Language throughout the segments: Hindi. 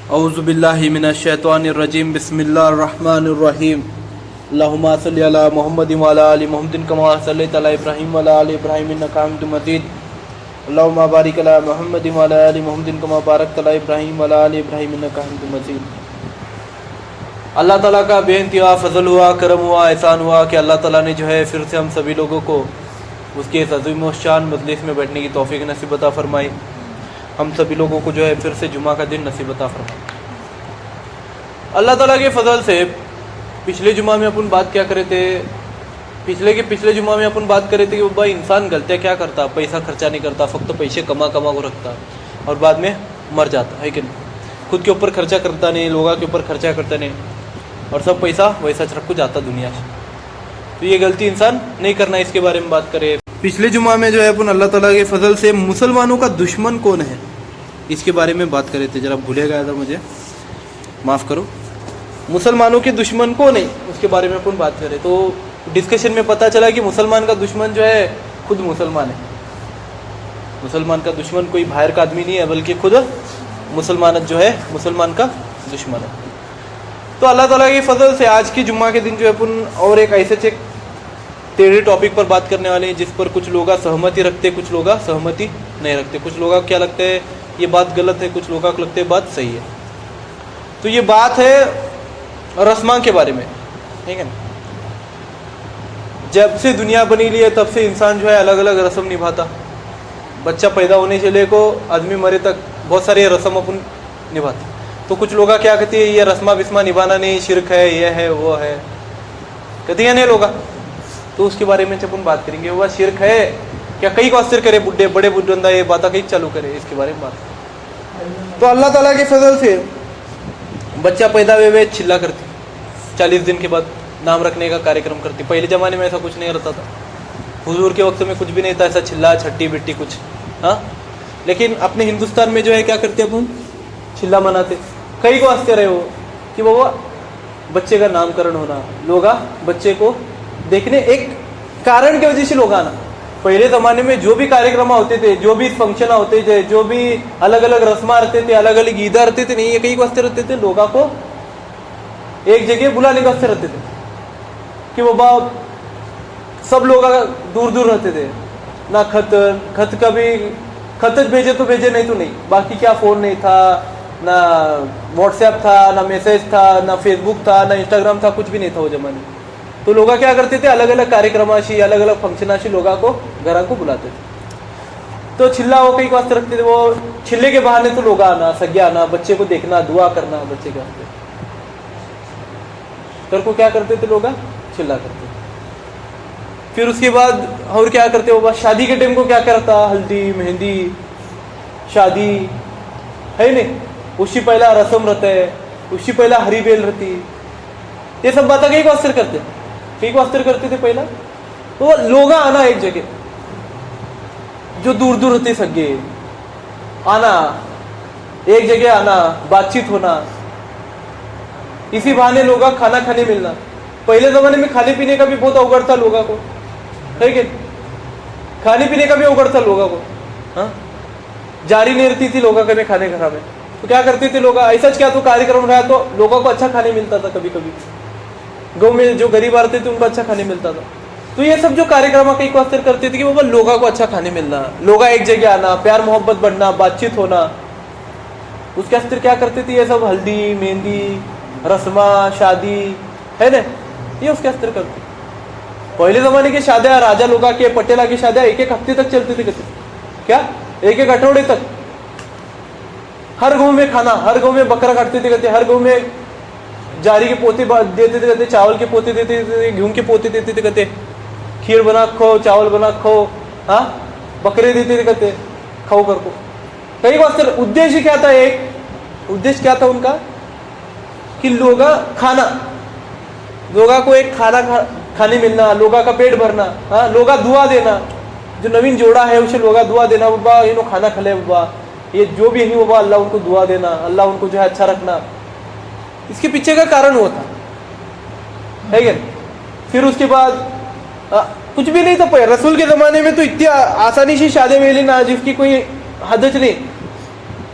औज़ुबिल्लाहि मिनश्शैतानिर्रजीम बिस्मिल्लाहिर्रहमानिर्रहीम अल्लाहुम्मा सल्लि अला मुहम्मदिन व अला आलि मुहम्मदिन कमा सल्लैता अला इब्राहीम व अला आलि इब्राहीम इन्नका हमीदुम मजीद अल्लाहुम्मा बारिक अला मुहम्मदिन व अला आलि मुहम्मदिन कमा बारकता अला इब्राहीम व अला आलि इब्राहीम इन्नका हमीदुम मजीद। अल्लाह ताला का बेइंतहा फजल हुआ, करम हुआ, एहसान हुआ कि अल्लाह ताला ने जो है फिर से हम सभी लोगों को उसके इस अज़ीम व शान मजलिस में बैठने की तौफीक नसीब अता फरमाई। हम सभी लोगों को जो है फिर से जुमा का दिन नसीब अता फरमाए। अल्लाह ताला के फजल से पिछले जुमा में अपन बात क्या करे थे, पिछले जुमा में अपन बात करे थे कि भाई इंसान गलतियाँ क्या करता, पैसा खर्चा नहीं करता, फक्त पैसे कमा को रखता और बाद में मर जाता है कि नहीं। खुद के ऊपर खर्चा करता नहीं, लोगों के ऊपर खर्चा करता नहीं और सब पैसा वैसा रख को जाता दुनिया से। तो ये गलती इंसान नहीं करना, इसके बारे में बात करें। पिछले जुमा में जो है अपन अल्लाह ताला के फजल से मुसलमानों का दुश्मन कौन है इसके बारे में बात करे थे। जरा भूले गया था, मुझे माफ़ करो। मुसलमानों के दुश्मन कौन है उसके बारे में अपन बात करें तो डिस्कशन में पता चला कि मुसलमान का दुश्मन जो है खुद मुसलमान है। मुसलमान का दुश्मन कोई बाहर का आदमी नहीं है, बल्कि खुद मुसलमान जो है मुसलमान का दुश्मन है। तो अल्लाह ताला के फजल से आज की जुम्मा के दिन जो है अपन और एक ऐसे टेढ़े टॉपिक पर बात करने वाले हैं जिस पर कुछ लोग सहमति रखते, कुछ लोग सहमति नहीं रखते। कुछ लोग क्या लगते हैं ये बात गलत है, कुछ लोग को लगते हैं बात सही है। तो ये बात है रस्मा के बारे में, ठीक है ना। जब से दुनिया बनी ली है तब से इंसान जो है अलग अलग रस्म निभाता। बच्चा पैदा होने से लेको आदमी मरे तक बहुत सारे रस्म अपन निभाते। तो कुछ लोग क्या कहते हैं ये रस्मा बिस्मा निभाना नहीं, शिरक है, ये है वो है, कहते हैं नहीं लोग। तो उसके बारे में जब अपन बात करेंगे वह शिरक है क्या, कई को असर करे, बुढ़े बड़े बुढ़ा ये बात कहीं चालू करे, इसके बारे में बात। तो अल्लाह ताला के फजल से बच्चा पैदा हुए छिल्ला करती, 40 दिन के बाद नाम रखने का कार्यक्रम करती। पहले ज़माने में ऐसा कुछ नहीं रहता था, हुजूर के वक्त में कुछ भी नहीं था ऐसा छिल्ला छट्टी बिट्टी कुछ, हाँ। लेकिन अपने हिंदुस्तान में जो है क्या करते अपन छिल्ला मनाते। कई को हंसते रहे हो कि बाबा बच्चे का नामकरण होना, लोग बच्चे को देखने एक कारण की वजह से लोग आना। पहले ज़माने में जो भी कार्यक्रम होते थे, जो भी फंक्शन होते थे, जो भी अलग अलग रस्मा रहते थे, अलग अलग ईदा रहते थे, नहीं ये कई वास्ते रहते थे, लोगों को एक जगह बुलाने के वास्ते रहते थे कि बाबा सब लोग दूर दूर रहते थे ना। खत कभी खत भेजे तो भेजे, नहीं तो नहीं। बाकी क्या फ़ोन नहीं था, ना व्हाट्सएप था, ना मैसेज था, ना फेसबुक था, ना इंस्टाग्राम था, कुछ भी नहीं था वो ज़माने। तो लोग क्या करते थे अलग अलग कार्यक्रमाशी, अलग अलग फंक्शनाशी लोगों को घर को बुलाते थे। तो छिल्ला वो कई वास्ते रखते थे, वो छिल्ले के बहाने तो लोग आना, सज्ञा आना, बच्चे को देखना, दुआ करना बच्चे के वास्ते। तो को क्या करते थे लोग छिल्ला करते। फिर उसके बाद और क्या करते हो, शादी के टाइम को क्या करता, हल्दी मेहंदी शादी है नहीं, उससे पहला रस्म रहता है, उससे पहला हरी बेल रहती। ये सब बातें कई वास्ते करते, कई वास्ते करते थे पहला। तो लोग आना एक जगह, जो दूर दूर रहते सगे आना, एक जगह आना, बातचीत होना, इसी बहाने लोग खाना खाने मिलना। पहले जमाने में खाने पीने का भी बहुत अवगढ़ था लोगों को, है कि खाने पीने का भी अवगढ़ था लोगों को, हाँ। जारी नहीं रहती थी लोगों के खाने घर में। तो क्या करते थे लोग, ऐसा क्या तो कार्यक्रम रहा तो लोगों को अच्छा खाने मिलता था। कभी कभी गाँव में जो गरीब आते थे उनको अच्छा खाने मिलता था। तो ये सब जो कार्यक्रम कई को असर करते थे कि बाबा लोगों को अच्छा खाने मिलना, लोग एक जगह आना, प्यार मोहब्बत बढ़ना, बातचीत होना। उसके असर क्या करते थे ये सब हल्दी मेहंदी रस्मा शादी है ना, ये उसके असर करते। पहले ज़माने की शादियाँ राजा लोगों के, पटेला की शादियाँ एक एक हफ्ते तक चलती थी। कहते क्या एक एक अठौड़े तक, हर गांव में खाना, हर गांव में बकरा काटते थे, कहते हर गांव में जारी के पोते देते थे, कहते चावल के पोते देते थे, गेहूं के पोते देते थे, कहते खीर बना खो, चावल बना खो, हाँ बकरे देते थे, कहते खाओ कर को। कई बार उद्देश्य क्या था, एक उद्देश्य क्या था उनका कि लोग खाना, लोगों को एक खाना खाने मिलना, लोगों का पेट भरना, हाँ लोग दुआ देना। जो नवीन जोड़ा है उसे लोग दुआ देना, बाबा ये खाना खले बाबा, ये जो भी है बाबा अल्लाह उनको दुआ देना, अल्लाह उनको जो है अच्छा रखना। इसके पीछे का कारण हुआ था, है क्या। फिर उसके बाद कुछ भी नहीं था। रसूल के ज़माने में तो इतनी आसानी से शादी मिली ना जिसकी कोई हद नहीं।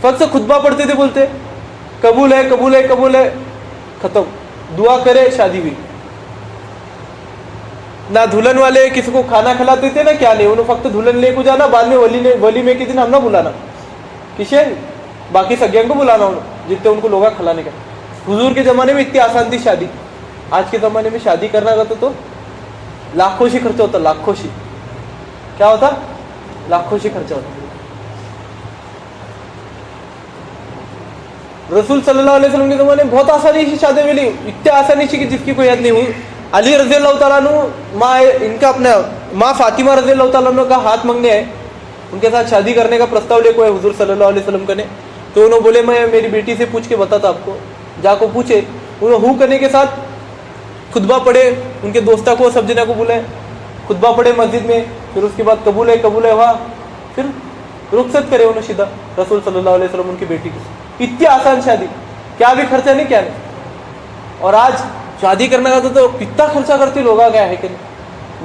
फक्त खुतबा पढ़ते थे, बोलते कबूल है कबूल है कबूल है, खत्म। दुआ करे, शादी हुई। ना दुल्हन वाले किसी को खाना खिलाते थे ना क्या नहीं, उन्होंने फक्त दुल्हन ले को जाना, बाद में वली में के दिन हम ना बुलाना किसे, बाकी सज्ञान को बुलाना उन्होंने, जितने उनको लोग खिलाने का। हुजूर के जमाने में इतनी आसान थी शादी। आज के जमाने में शादी करना का तो लाखों से खर्चा होता, लाखों से। क्या होता? लाखों से खर्चा होता। रसूल सल्लल्लाहु अलैहि वसल्लम के जमाने में बहुत आसानी से शादी मिली, इतनी आसानी से कि जिसकी कोई याद नहीं हुई। अली रज़ी अल्लाह तआला अन्हु माँ इनका अपना माँ फातिमा रज़ी अल्लाह तआला अन्हु का हाथ मांगने आए, उनके साथ शादी करने का प्रस्ताव लेको है हुजूर सल्लल्लाहु अलैहि वसल्लम का ने। तो उन्होंने बोले मैं मेरी बेटी से पूछ के बताता आपको, जाको पूछे। उन्होंने हु करने के साथ खुतबा पढ़े, उनके दोस्ता को सब जना को बुलाए, खुतबा पढ़े मस्जिद में, फिर उसके बाद कबूल है हुआ, फिर रुखसत करे उन्होंने सीधा रसूल सल्लल्लाहु अलैहि वसल्लम उनकी बेटी की। इतनी आसान शादी, क्या भी खर्चा नहीं, क्या नहीं। और आज शादी करने का तो कितना खर्चा करते लोग क्या है कि नहीं,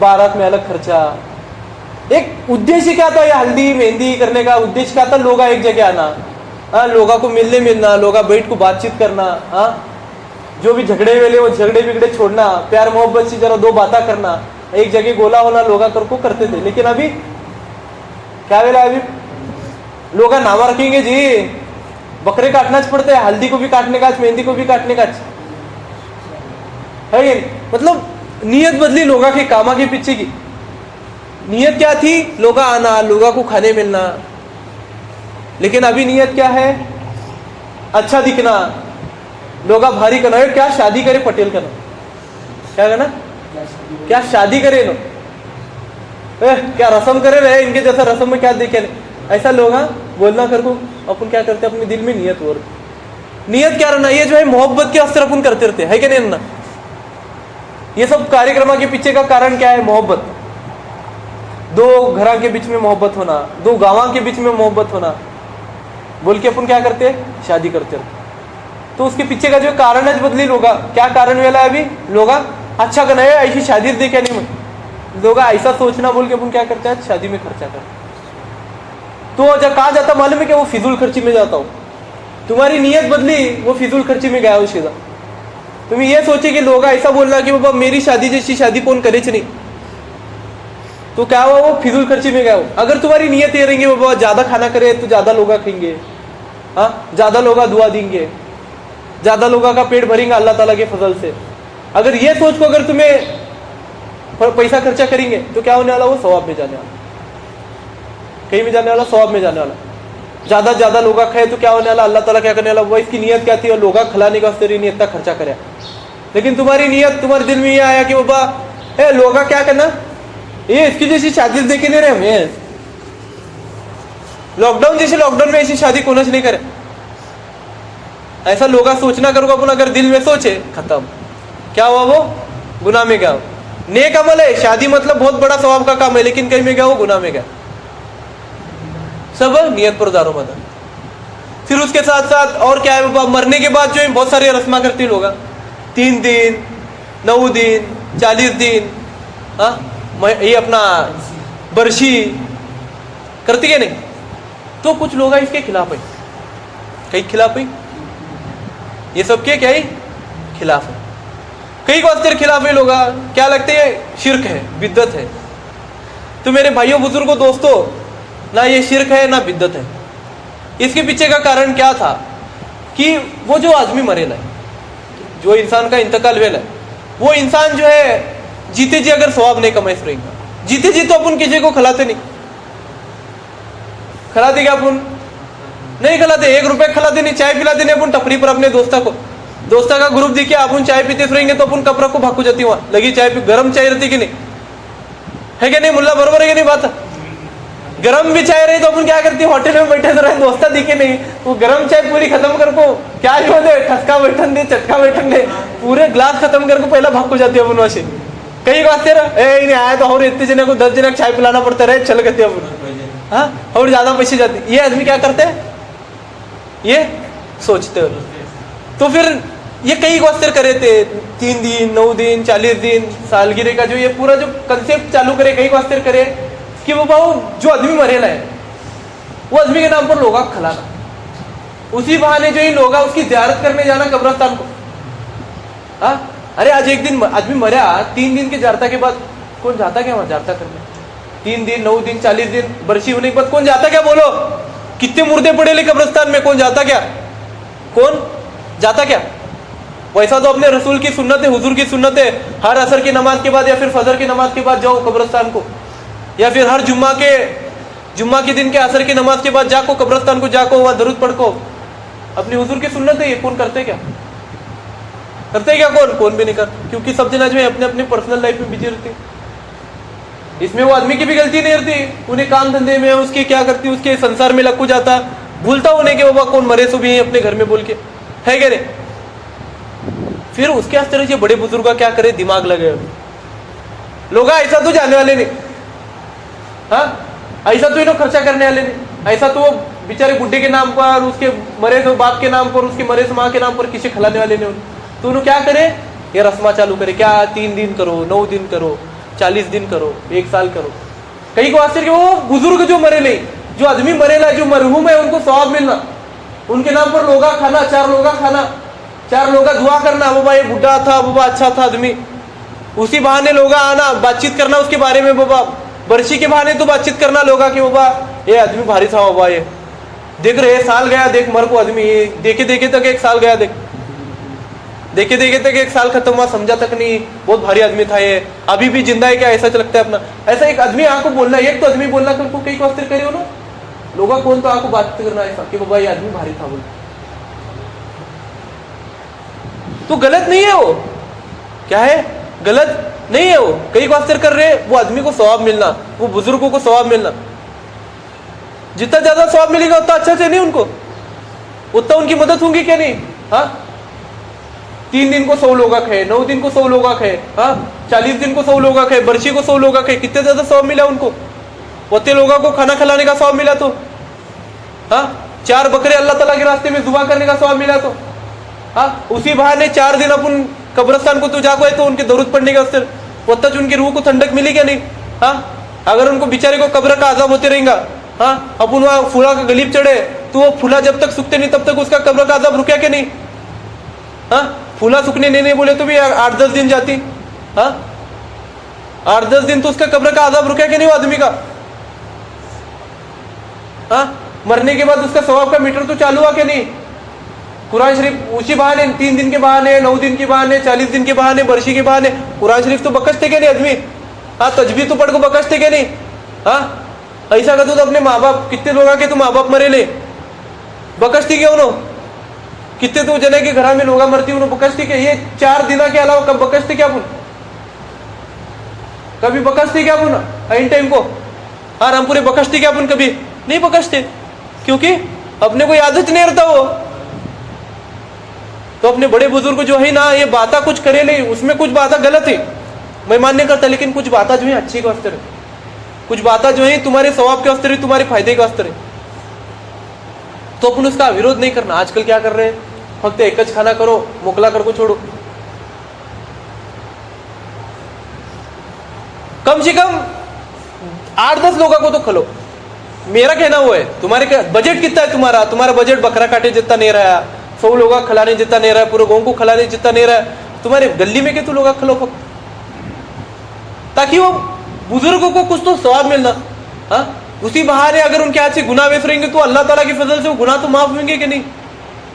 बारात में अलग खर्चा। एक उद्देश्य क्या था ये हल्दी मेहंदी करने का? उद्देश्य क्या था? लोग एक जगह आना, लोगों को मिलने मिलना, लोग बैठ को बातचीत करना, जो भी झगड़े वेले वो झगड़े बिगड़े छोड़ना, प्यार मोहब्बत से जरा दो बातें करना, एक जगह गोला होना लोग को करते थे। लेकिन अभी क्या वेला, अभी लोग नामा रखेंगे जी, बकरे काटना पड़ते हैं, हल्दी को भी काटने का, मेहंदी को भी काटने का है। मतलब नियत बदली लोगों के कामा के पीछे की। नियत क्या थी? लोग आना, लोगों को खाने मिलना। लेकिन अभी नियत क्या है? अच्छा दिखना, लोग भारी करना। क्या शादी करे पटेल करना, क्या करना, क्या शादी करे नो, क्या रस्म करे रहे इनके जैसा रस्म में क्या देखे नहीं, ऐसा लोग बोलना कर को अपन क्या करते अपने दिल में नियत हो रही। नियत क्या रहना? ये जो है मोहब्बत के अस्तर अपन करते रहते है कि नहीं ना। ये सब कार्यक्रम के पीछे का कारण क्या है? मोहब्बत। दो घरों के बीच में मोहब्बत होना, दो गांवों के बीच में मोहब्बत होना, बोल के अपन क्या करते हैं? शादी करते हैं। तो उसके पीछे का जो कारण है बदली लोग, क्या कारण वेला है? अभी लोग अच्छा करना है, ऐसी शादी देखे नहीं, लोग ऐसा सोचना बोल के अपन क्या करते हैं? शादी में खर्चा करते। तो जब कहा जाता मालूम है कि वो फिजूल खर्ची में जाता हो। तुम्हारी नीयत बदली, वो फिजूल खर्ची में गया हो सीधा। तुम ये सोचे कि लोग ऐसा बोलना कि बाबा मेरी शादी जैसी शादी कौन करे नहीं, तो क्या हुआ? वो फिजूल खर्ची में गया हो। अगर तुम्हारी नीयत ये रहेंगे बाबा ज्यादा खाना करे तो ज्यादा लोग खाएंगे, ज्यादा लोग दुआ देंगे, ज्यादा लोगों का पेट भरेंगे अल्लाह ताला के फजल से, अगर ये सोच को अगर तुम्हें पैसा खर्चा करेंगे तो क्या होने वाला? वो सवाब में जाने वाला, कहीं में जाने वाला, सवाब में जाने वाला। ज्यादा लोग खाए तो क्या होने वाला? अल्लाह ताला क्या करने वाला? वो इसकी नीयत क्या थी? और लोग खिलाने का तेरी नीयत का खर्चा करे। लेकिन तुम्हारी नीयत, तुम्हारे दिल में ये आया कि बाबा लोग क्या करना, ये इसकी जैसी शादी देखे नहीं रहे हमें, लॉकडाउन जैसे लॉकडाउन में ऐसी शादी कौन नहीं करे, ऐसा लोग सोचना करो अपन। अगर दिल में सोचे, खत्म। क्या हुआ? वो गुनाह में गया। नेक अमल है शादी, मतलब बहुत बड़ा सवाब का काम है, लेकिन कहीं में गया? वो गुनाह में गया। सब नियत पर दारोमदार। फिर उसके साथ साथ और क्या है? मरने के बाद जो है बहुत सारे रस्मा करते लोग, 3 दिन 9 दिन 40 दिन, ये अपना बरसी करती है नहीं। तो कुछ लोग इसके खिलाफ है, कई खिलाफ है, ये सब के क्या है? खिलाफ है। कई वास्ते खिलाफ है लोग, क्या लगते हैं? शिरक है, बिद्दत है। तो मेरे भाइयों बुजुर्गों दोस्तों, ना ये शिरक है ना बिद्दत है। इसके पीछे का कारण क्या था? कि वो जो आदमी मरेला है, जो इंसान का इंतकाल वेला है, वो इंसान जो है जीते जी अगर सवाब नहीं कमाई रहेगा, जीते जी तो अपन किसी को खिलाते नहीं, खिलाते क्या अपन? नहीं खिलाते। 1 रुपये खिलाते नहीं, चाय पिलाते नहीं अपन टपरी पर अपने दोस्ता को। दोस्ता का ग्रुप दिखे, अपन चाय पीते रहेंगे तो अपन कपड़ा को भागू जाती, वहां लगी चाय पी, गर्म चाय रहती कि नहीं, है कि नहीं? मुल्ला बरोबर है कि नहीं बात? गरम भी चाय रही तो अपन क्या करती? होटल में बैठे तो रहे, दोस्ता दिखे नहीं, वो गरम चाय पूरी खत्म कर को क्या जो दे, ठसका बैठन दे, चटका बैठन दे, पूरे ग्लास खत्म करके पहला भाग को जाती है अपन वैसे। कई बात नहीं आया तो और इतने जने को 10 जने चाय पिलाना पड़ता रहे, चल कहते अपन, और ज्यादा पैसे जाते। ये आदमी क्या करते हैं? ये सोचते हो। तो फिर ये कई वास्ते करे थे, 3 दिन 9 दिन 40 दिन सालगिरह का जो ये पूरा जो कंसेप्ट चालू करे, कई वास्ते करे कि वो जो आदमी मरेला है वो आदमी के नाम पर लोग खिलाना। उसी बहाने जो इन लोग उसकी ज़ियारत करने जाना कब्रिस्तान को। हाँ, अरे आज एक दिन आदमी मरा, 3 दिन के जारता के बाद कौन जाता क्या वहां जारता करने? 3 दिन, 9 दिन, 40 दिन बरसी होने के बाद कौन जाता क्या? बोलो, कितने मुर्दे पड़े ले कब्रिस्तान में, कौन जाता क्या? कौन जाता क्या? वैसा तो अपने रसूल की सुन्नत है, हुजूर की सुन्नत है, हर असर की नमाज के बाद या फिर फजर की नमाज के बाद जाओ कब्रिस्तान को, या फिर हर जुम्मा के दिन के असर की नमाज के बाद जाको कब्रिस्तान को, जाको वहां दरूद पढ़ को। अपनी हुजूर की सुन्नत है ये। कौन करते क्या? करते क्या? कौन भी नहीं करते, क्योंकि सब जना जो है अपने अपने पर्सनल लाइफ में बिजी रहते। इसमें वो आदमी की भी गलती नहीं रहती, उन्हें काम धंधे में उसके क्या करती, उसके संसार में लग जाता, भूलता होने के बाबा कौन मरे सो भी है अपने घर में बोल के, है क्या नहीं? फिर उसके इस तरह से बड़े बुजुर्ग क्या करे, दिमाग लगे लोग, ऐसा तो जाने वाले नहीं। हाँ, ऐसा तो इन्हों खर्चा करने वाले नहीं, ऐसा तो वो बेचारे बुढ़े के नाम पर, उसके मरे से बाप के नाम पर, उसके मरे से माँ के नाम पर किसी खिलाने वाले नहीं। तो उन्होंने क्या करे, ये रस्मा चालू करे, क्या 3 दिन करो, 9 दिन करो, 40 दिन करो, 1 साल करो। कहीं को आश्चर्य, वो बुजुर्ग जो मरे नहीं, जो आदमी मरेला, जो मरहूम है, उनको सवाब मिलना, उनके नाम पर लोगा खाना, 4 लोगा खाना, 4 लोगा दुआ करना, बाबा ये बुढ़ा था, बाबा अच्छा था आदमी, उसी बहाने लोगा आना, बातचीत करना उसके बारे में, बाबा बरसी के बहाने तो बातचीत करना लोगा कि बाबा ये आदमी भारी था, बाबा ये देख रहे साल गया, देख मर को आदमी, ये देखे देखे तक 1 साल गया, देखे देखे तक 1 साल खत्म हुआ, समझा तक नहीं, बहुत भारी आदमी था ये, अभी भी जिंदा है क्या, ऐसा लगता है अपना। ऐसा एक आदमी आपको बोलना, एक तो आदमी बोलना कल को कई को अस्तर करे हो ना, लोग कौन तो आपको बात करना ऐसा कि बाबा ये आदमी भारी था बोल, तो गलत नहीं है वो, क्या है, गलत नहीं है वो। कई को अस्तर कर रहे, वो आदमी को सवाब मिलना, वो बुजुर्गों को सवाब मिलना, जितना ज्यादा सवाब मिलेगा उतना अच्छा से नहीं, उनको उतना उनकी मदद होगी क्या नहीं। हाँ, 3 दिन को 100 लोग खाए, 9 दिन को 100 लोग खाए, हाँ 40 दिन को 100 लोग खाए, बरसी को 100 लोग खाए, कितने ज्यादा सवाब मिला उनको, उतने लोगों को खाना खिलाने का सवाब मिला। तो हाँ, 4 बकरे अल्लाह ताला के रास्ते में जुबा करने का सवाब मिला। तो हाँ, उसी बहाने 4 दिन अपन कब्रिस्तान को तो जाको है, तो उनके दरूद पढ़ने का असर उतना उनकी रूह को ठंडक मिली क्या नहीं। हाँ, अगर उनको बेचारे को कब्र का आजाब होते रहेगा, हाँ अपन वहाँ फूला का गलीब चढ़े तो वो फूला जब तक सूखते नहीं तब तक उसका कब्र का आजाब रुका क्या नहीं। हाँ, फूला सूखने नहीं बोले तो भी 8-10 दिन जाती, हाँ 8-10 दिन तो उसका कब्र का आजाब रुका क्या नहीं वो आदमी का। हाँ, मरने के बाद उसका सवाब का मीटर तो चालू हुआ क्या नहीं। कुरान शरीफ उसी बहाने, 3 दिन के बहाने, 9 दिन के बहाने, 40 दिन के बहाने, बरसी के बहाने कुरान शरीफ तो बकसते क्या नहीं आदमी। हाँ, तजबीह तो पढ़ को बकसते क्या नहीं। हाँ, ऐसा करते तो अपने माँ बाप, कितने लोग आके तो माँ बाप मरे ले, बकसती क्या उन्होंने, कितने तो जने के घर में लोग मरती उन्होंने बकसती क्या। ये 4 दिन के अलावा कब बकसते क्या अपन, कभी बकसते क्या अपन इन टाइम को। हाँ, रामपुरे बकसते क्या अपन, कभी नहीं बकसते, क्योंकि अपने को आदत नहीं रहता वो। तो अपने बड़े बुजुर्ग जो है ना, ये बातें कुछ करे नहीं, उसमें कुछ बातें गलत है मैं मान्य करता, लेकिन कुछ बातें जो है अच्छी के वास्ते है, कुछ बातें जो है तुम्हारे सवाब के वास्ते, तुम्हारे फायदे के वास्ते, तो अपन उसका विरोध नहीं करना। आजकल क्या कर रहे हैं, फक्त एक ज खाना करो, मोकला कर को छोड़ो। कम से कम 8-10 लोगों को तो खलो। मेरा कहना वो है, तुम्हारे बजट कितना है, तुम्हारा बजट बकरा काटे जितना नहीं रहा, 100 लोग खिलाने जितना नहीं रहा, पूरे गांव को खिलाने जितना नहीं रहा, तुम्हारे गली में के तो लोग खिलो फक्त, ताकि वो बुजुर्गों को कुछ तो सवाब मिलना। हाँ, उसी बहाने अगर उनके हाथ से गुनाह वेफ रहेंगे तो अल्लाह ताला की फजल से वो गुनाह तो माफ होंगे कि नहीं।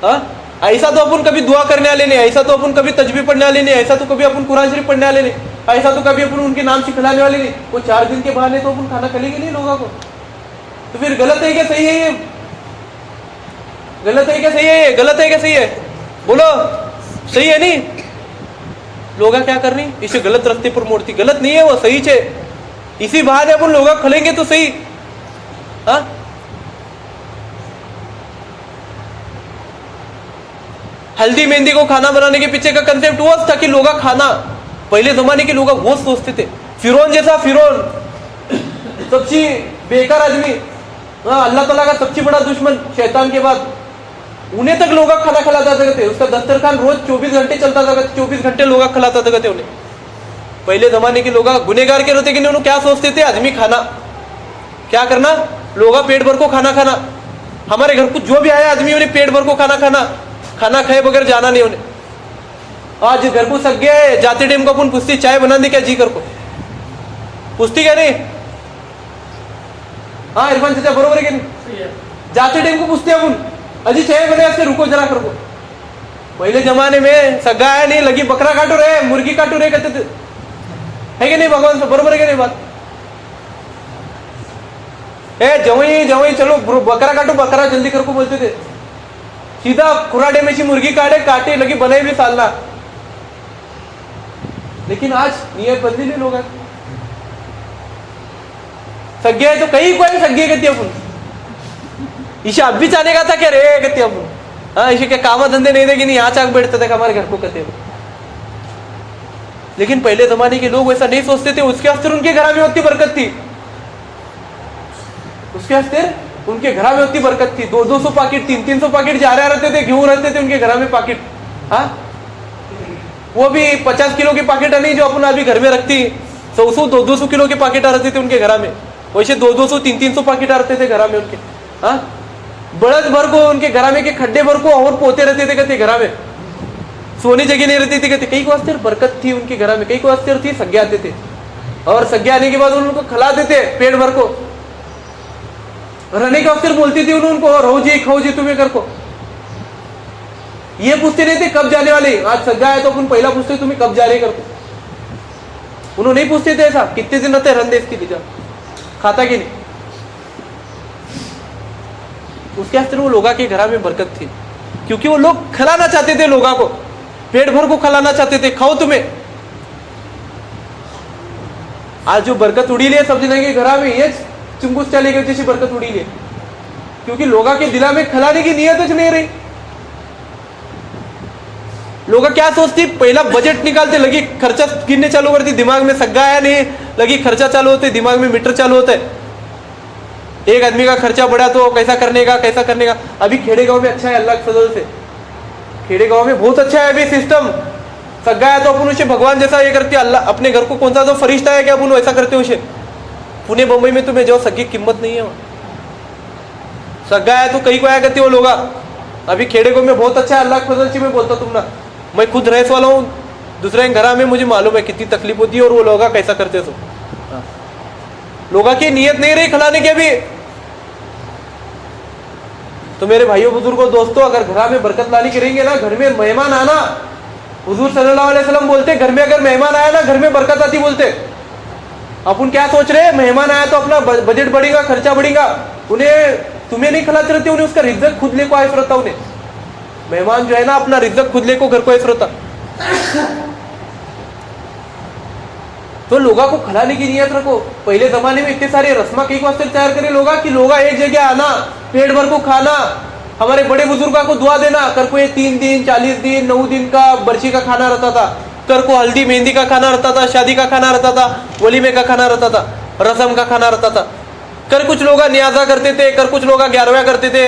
हाँ, ऐसा तो अपन कभी दुआ करने वाले नहीं, ऐसा तो अपन कभी तजबीह पढ़ने वाले नहीं, ऐसा तो कभी अपन कुरान शरीफ पढ़ने वाले नहीं, ऐसा तो कभी अपन उनके नाम से खिलाने वाले नहीं। वो 4 दिन के बहाने तो अपन खाना खिलेंगे नहीं लोगों को। तो फिर गलत है क्या सही है ये, गलत है क्या सही है, गलत है क्या सही है, बोलो सही है नहीं। लोग क्या करनी, इसे गलत रास्ते पर मोड़ती, गलत नहीं है वो, सही है। इसी बहाने अपन लोग खिलेंगे तो सही। हाँ, हल्दी मेहंदी को खाना बनाने के पीछे का कंसेप्ट वो था कि लोग खाना, पहले जमाने के लोग वो सोचते थे। फिरौन जैसा, फिरौन सबसे बेकार आदमी, हाँ अल्लाह ताला का सबसे बड़ा दुश्मन शैतान के बाद, उन्हें तक लोग खाना खिलाता थे। उसका दस्तरखान रोज 24 घंटे चलता था, 24 घंटे लोग खिलाता था उन्हें। पहले जमाने के लोग गुनेगार के रहते कि उन्होंने क्या सोचते थे, आदमी खाना क्या करना, लोग पेट भर को खाना खाना, हमारे घर को जो भी आया आदमी उन्हें पेट भर को खाना खाए बगैर जाना नहीं उन्हें। आज घर को सक गए, जाते टाइम को अपन पूछती चाय बना दे क्या जी कर को, पूछती क्या नहीं? हाँ इरफान चाचा बरोबर है कि नहीं? जाते टाइम को पूछते अपन अजी चाय बने ऐसे रुको जरा कर को। पहले जमाने में सगा है नहीं, लगी बकरा काटो रहे मुर्गी काटो रहे कहते थे, है कि नहीं भगवान से? बरोबर है कि नहीं बात? जवई चलो बकरा काटो, बकरा जल्दी कर को बोलते थे। सीधा खुराडे में से मुर्गी काटे लगी बनाई भी सालना। लेकिन आज नियत बदली नहीं लोग, सगे है तो कई कोई सगे कहती अपन, इसे अब भी चाहने का था क्या रे कहती अपन। हाँ इसे क्या काम धंधे नहीं देगी, नहीं यहाँ चाक बैठते थे हमारे घर को कहते। लेकिन पहले जमाने के लोग वैसा नहीं सोचते थे, उसके अस्तर उनके घर में होती बरकत थी, उसके अस्तर उनके घर में होती बरकत थी। 200 पैकेट 300 पैकेट जा रहे रहते थे, गेहूं रहते थे उनके घर में पैकेट। हाँ वो भी 50 किलो के पैकेट नहीं जो अपन अभी घर में रखती, 100 200 किलो के पैकेट रहते थे उनके घर में। वैसे 200 300 पैकेट रहते थे घर में उनके। हाँ बड़द भर को उनके घर में के खड्डे भर को और पोते रहते थे कहते घर में, सोने जगह नहीं रहती थी कहते। कई को अस्तर बरकत थी उनके घर में, कई को अस्तर थी सग्गे आते थे, और सग्गे आने के बाद उनको खिलाते थे पेट भर को। रहने का अवसर बोलती थी उनको, रहो जी खाओ जी तुम्हें कर को। ये पूछते नहीं थे कब जाने वाले, आज सग्गा है तो अपन पहला पूछते तुम्हें कब जा रहे कर को। उन्होंने नहीं पूछते थे ऐसा कितने दिन रहते रंदे इसकी लीजा खाता कि नहीं। उसके अस्तर वो लोगा के घर में बरकत थी, क्योंकि वो लोग खिलाना चाहते थे, लोगों को पेट भर को खिलाना चाहते थे, खाओ तुम्हें। आज जो बरकत उड़ी लिए सब जने के घर में ये चुंगुस चले गए जैसी बरकत उड़ी लिए, क्योंकि लोगों के दिला में खिलाने की नियत नहीं रही। लोग क्या सोचती, पहला बजट निकालते लगी खर्चा गिनने चालू करती, दिमाग में सग्गा है नहीं लगी खर्चा चालू होते, दिमाग में मीटर चालू होता है। एक आदमी का खर्चा बढ़ा तो कैसा करने का। अभी खेड़े गांव में अच्छा है अल्लाह के फजल से, खेड़े गांव में बहुत अच्छा है अभी सिस्टम। सग्गा है तो अपन उसे भगवान जैसा ये करते, अल्लाह अपने घर को कौन सा तो फरिश्ता है क्या अपन वैसा करते उसे। पुणे बंबई में तुम्हें जाओ सग्गी कीमत नहीं है, सग्गा है तो कहीं को आया करते वो लोग। अभी खेड़े गांव में बहुत अच्छा है अल्लाह के फजल से। मैं बोलता तुम ना, मैं खुद रह वाला हूँ दूसरे घर में, मुझे मालूम है कितनी तकलीफ होती है और वो लोग कैसा करते सो। लोगों की नियत नहीं रही खिलाने की अभी। तो मेरे भाइयों बुजुर्गों दोस्तों, अगर घर में बरकत लानी करेंगे ना, घर में मेहमान आना, हुजूर सल्लल्लाहु अलैहि वसल्लम बोलते घर में अगर मेहमान आया ना घर में बरकत आती बोलते। अपन क्या सोच रहे हैं, मेहमान आया तो अपना बजट बढ़ेगा, खर्चा बढ़ेगा, उन्हें तुम्हें नहीं खिलाते रहते, उन्हें उसका रिज्जत खुद ले को आयस रहता। उन्हें मेहमान जो है ना अपना रिज्जत खुद ले को घर को आयस रहता। तो लोगों को खिलाने की नियत रखो। पहले जमाने में इतने सारे रस्मा कई वास्ते तैयार करे लोग कि लोग एक जगह आना, पेट भर को खाना, हमारे बड़े बुजुर्गों को दुआ देना। कर को ये 3 दिन 40 दिन 9 दिन का बरसी का खाना रहता था, कर को हल्दी मेहंदी का खाना रहता था, शादी का खाना रहता था, वलीमे का खाना रहता था, रस्म का खाना रहता था। कर कुछ लोग न्याजा करते थे, कर कुछ लोग 11वां करते थे,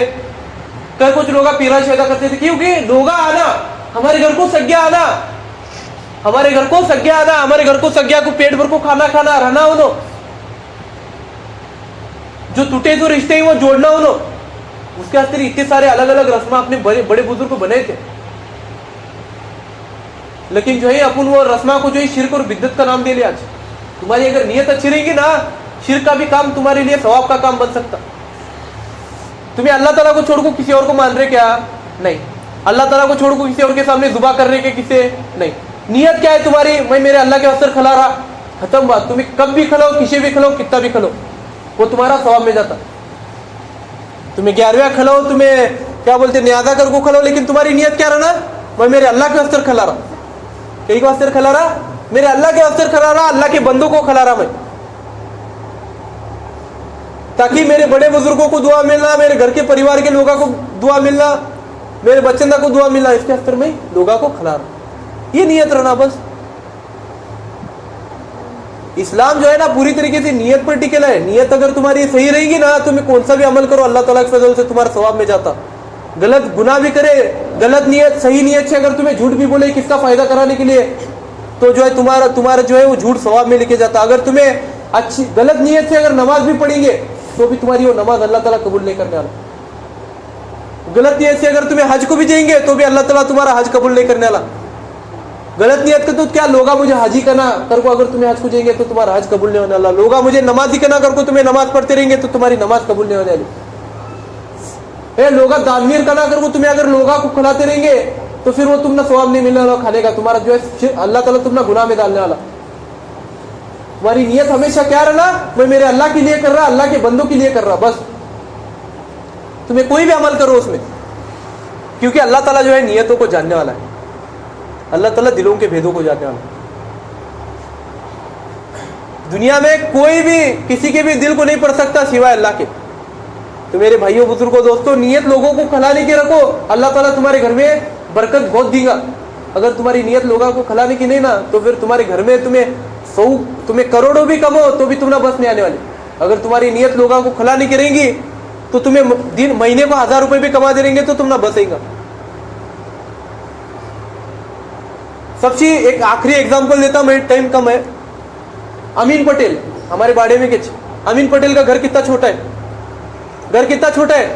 कर कुछ लोग पीरा शेदा करते थे। क्योंकि लोग आना, हमारे घर को सग्या आना, हमारे घर को सग्या आना, हमारे घर को सग्या को पेट भर को खाना रहना उन्हों, जो टूटे जो रिश्ते हैं वो जोड़ना उन्हों। उसके अस्तर इतने सारे अलग अलग रस्म अपने बड़े बुजुर्ग को बनाए थे। लेकिन जो है अपन वो रस्मा को जो है शिर्क और बिद्दत का नाम दे लिया। आज तुम्हारी अगर नियत अच्छी रहेगी ना, शिर्क का भी काम तुम्हारे लिए सवाब का काम बन सकता। तुम्हें अल्लाह ताला को छोड़ को किसी और को मान रहे क्या? नहीं। अल्लाह ताला को छोड़ को किसी और के सामने जुबा कर रहे क्या? किसे नहीं। नियत क्या है तुम्हारी? मैं मेरे अल्लाह के वास्ते खिला रहा, खत्म बात। तुम्हें कब भी खिलाओ, किसी भी खिलाओ, कितना भी खिलाओ, वो तुम्हारा सवाब में जाता। तुम्हें 11वां खिलाओ, तुम्हें क्या बोलते न्याजा कर को खिलाओ, लेकिन तुम्हारी नियत क्या रहना? मैं मेरे अल्लाह के वास्ते खिला रहा। कई के वास्ते खिला रहा? मेरे अल्लाह के वास्ते खिला रहा, अल्लाह के बंदों को खिला रहा मैं, ताकि मेरे बड़े बुजुर्गों को दुआ मिलना, मेरे घर के परिवार के लोगों को दुआ मिलना, मेरे बच्चंदा को दुआ मिलना, इसके अस्तर में लोगों को खिला रहा। ये नियत रहना बस। इस्लाम जो है ना पूरी तरीके से नियत पर टिकेला है। नियत अगर तुम्हारी सही रहेगी ना, तुम्हें कौन सा भी अमल करो अल्लाह ताला के फजल से तुम्हारा सवाब में जाता। गलत गुनाह भी करे, गलत नियत सही नियत से अगर तुम्हें झूठ भी बोले किसका फायदा कराने के लिए, तो जो है तुम्हारा जो है वो झूठ सवाब में लेके जाता। अगर तुम्हें अच्छी गलत नियत से अगर नमाज भी पढ़ेंगे तो भी तुम्हारी वो नमाज अल्लाह ताला कबूल नहीं करने वाला। गलत नियत से अगर तुम्हें हज को भी जाएंगे तो भी अल्लाह ताला तुम्हारा हज कबूल नहीं करने वाला। गलत नियत का तो क्या, लोगा मुझे हाजी करना कर को अगर तुम्हें हज को जाएंगे तो तुम्हारा हज कबूल नहीं होने वाला। लोगा मुझे नमाजी करना कर को तुम्हें नमाज पढ़ते रहेंगे तो तुम्हारी नमाज कबूल नहीं होने वाली। लोगा दानवीर करना कर को तुम्हें अगर लोगा को खिलाते रहेंगे तो फिर वो तुमने सवाब नहीं मिलने वाला खाने का, तुम्हारा जो है अल्लाह ताला तुमने गुनाह में डालने वाला। तुम्हारी नियत हमेशा क्या रहना, मैं मेरे अल्लाह के लिए कर रहा, अल्लाह के बंदों के लिए कर रहा, बस। तुम्हें कोई भी अमल करो उसमें, क्योंकि अल्लाह ताला जो है नियतों को जानने वाला है, अल्लाह ताला दिलों के भेदों को जानने वाला है। दुनिया में कोई भी किसी के भी दिल को नहीं पढ़ सकता सिवाय अल्लाह के। तो मेरे भाइयों बुजुर्गों दोस्तों, नियत लोगों को खिलाने की रखो, अल्लाह ताला तुम्हारे घर में बरकत बहुत देगा। अगर तुम्हारी नियत लोगों को खिलाने की नहीं ना, तो फिर तुम्हारे घर में तुम्हें करोड़ों भी कमाओ तो भी तुम्हें बस नहीं आने वाली। अगर तुम्हारी नियत लोगों को खिलाने की रहेंगी तो तुम्हें महीने को 1000 रुपए भी कमा दे रहेंगे तो तुम ना बसेगा। सबसे एक आखिरी एग्जांपल देता हूं, मेरे टाइम कम है। अमीन पटेल हमारे बाड़े में किच, अमीन पटेल का घर कितना छोटा है, घर कितना छोटा है,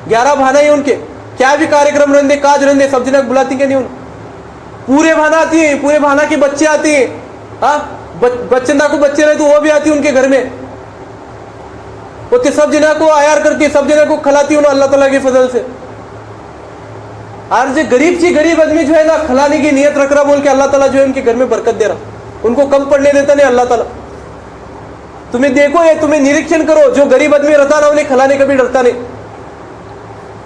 11 भाना है उनके। क्या भी कार्यक्रम रहते, काज रहते, सब जन बुलाती के नहीं उन, पूरे भाना आती है, पूरे भाना के बच्चे आती है। हाँ, बच्चंदा को बच्चे रहे तो वो भी आती उनके घर में, वो सब जना को आयार करती, सब जना को खिलाती उन्होंने अल्लाह ताला के फजल से। और जो गरीब सी गरीब आदमी जो है ना, खिलाने की नियत रख रहा बोल के अल्लाह ताला जो है उनके घर में बरकत दे रहा, उनको कम पड़ने देता नहीं अल्लाह ताला। तुम्हें देखो ये, तुम्हें निरीक्षण करो, जो गरीब आदमी रहता ना उन्हें खिलाने कभी डरता नहीं,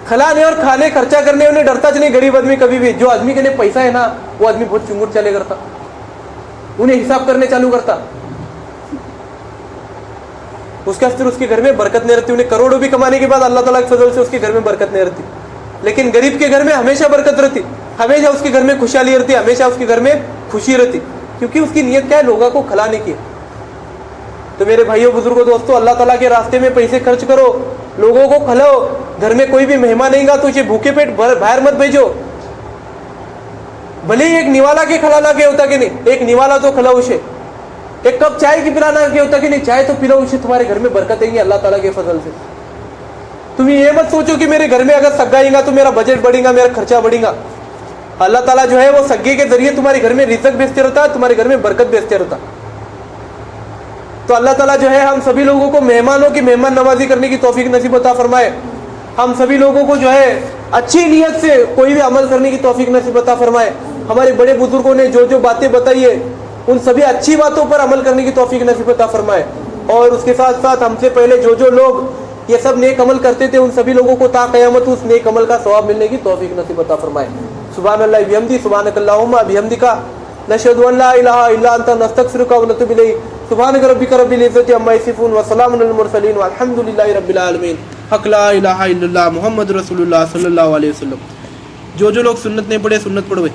खिलाने और खाने खर्चा करने उन्हें डरता नहीं गरीब आदमी कभी भी। जो आदमी के लिए पैसा है ना, वो आदमी बहुत चुंगुट चले करता, उन्हें हिसाब करने चालू करता, उसका फिर उसके घर में बरकत नहीं रहती। उन्हें करोड़ों भी कमाने के बाद अल्लाह ताला के फजल से उसके घर में बरकत नहीं रहती। लेकिन गरीब के घर में हमेशा बरकत रहती, हमेशा उसके घर में खुशहाली रहती, हमेशा उसके घर में खुशी रहती, क्योंकि उसकी नियत क्या है, लोगों को खिलाने की। तो मेरे भाइयों बुजुर्गों दोस्तों, अल्लाह ताला के रास्ते में पैसे खर्च करो, लोगों को खिलाओ। घर में कोई भी मेहमान आएगा तो उसे भूखे पेट बाहर मत भेजो। भले ही एक निवाला के खिलाना के होता कि नहीं, एक निवाला तो खिलाओ उसे, एक कप चाय की पिलाना के होता कि नहीं, चाय तो पिलाओ उसे, तुम्हारे घर में बरकत आएगी अल्लाह ताला के फजल से। तुम ये मत सोचो कि मेरे घर में अगर सग्गा आएगा तो मेरा बजट बढ़ेगा, मेरा खर्चा बढ़ेगा। अल्लाह ताला जो है वो सग्गे के जरिए तुम्हारे घर में रिज़्क भेजते रहता है, तुम्हारे घर में बरकत भेजते रहता। तो अल्लाह ताला जो है हम सभी लोगों को मेहमानों की मेहमान नवाजी करने की तौफीक नसीब अता फरमाए। हम सभी लोगों को जो है अच्छी नीयत से कोई भी अमल करने की तौफीक नसीब अता फरमाए। हमारे बड़े बुजुर्गों ने जो जो बातें बताई है उन सभी अच्छी बातों पर अमल करने की तौफीक नसीब अता फरमाए। और उसके साथ साथ हमसे पहले जो जो लोग ये सब नेक अमल करते थे उन सभी लोगों को ता क़यामत उस नेक अमल का सवाब मिलने की तौफीक नसीब अता फरमाए। सुभानअल्लाह बिहम्दी, सुभानकल्लाहुम्मा बिहम्दिका, नशहदु अन ला इलाहा इल्ला अंता, नस्तगफिरुका व नतूबु इलैक। सुभानक रब्बिका रब्बिल इज्जति अम्मा यसिफून व सलामुन अलल मुरसलीन वल्हम्दुलिल्लाहि रब्बिल आलमीन। हक ला इलाहा इल्लल्लाह मुहम्मद रसूलुल्लाह सल्लल्लाहु अलैहि वसल्लम। जो जो लोग सुन्नत नहीं पढ़े सुन्नत पढ़ो।